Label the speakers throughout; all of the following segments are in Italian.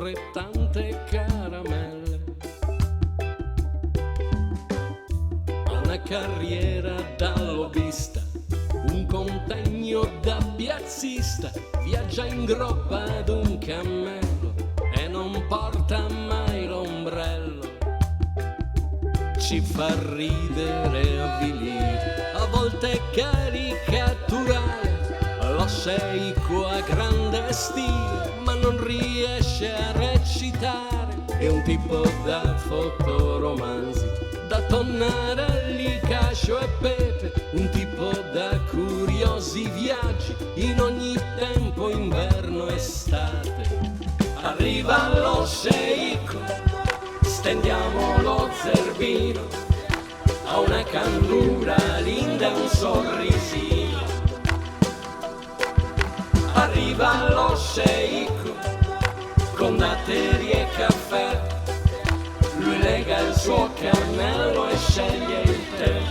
Speaker 1: offre tante caramelle. Ha una carriera da lobbista, un contegno da piazzista, viaggia in groppa ad un cammello e non porta mai l'ombrello. Ci fa ridere e avvilire, a volte caricaturale, lo sceicco a grande stile, ma non riesce a recitare. È un tipo da fotoromanzi, da Tonnarelli, Cascio e Pepe, un tipo da curiosi viaggi in ogni tempo, inverno, estate. Arriva lo sceicco, stendiamo lo zerbino, ha una candura linda, un sorrisino. Arriva lo sceicco con datteri e caffè, lui lega il suo cammello e sceglie il tè.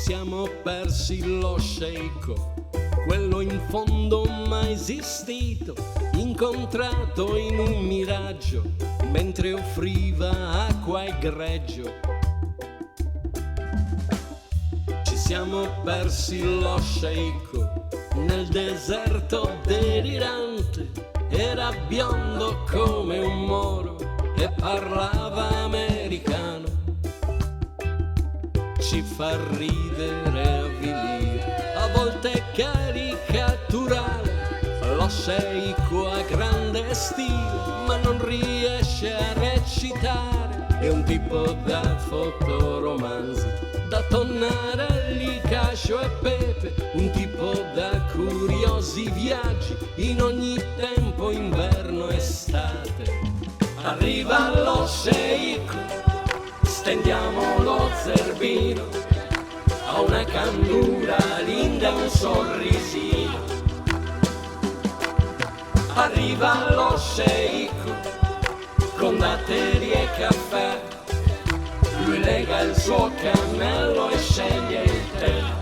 Speaker 1: Siamo persi lo sceicco, quello in fondo mai esistito, incontrato in un miraggio mentre offriva acqua e greggio. Ci siamo persi lo sceicco nel deserto delirante, era biondo come un moro e parlava americano. Ci fa ridere e avvilire, a volte caricaturale, lo sceicco a grande stile, ma non riesce a recitare. È un tipo da fotoromanzi, da Tonnarelli, Cascio e Pepe, un tipo da curiosi viaggi in ogni tempo, inverno, estate. Arriva lo sceicco, stendiamo lo zerbino, ha una candura linda, un sorrisino. Arriva lo sceicco con datteri e caffè, lui lega il suo cammello e sceglie il tè.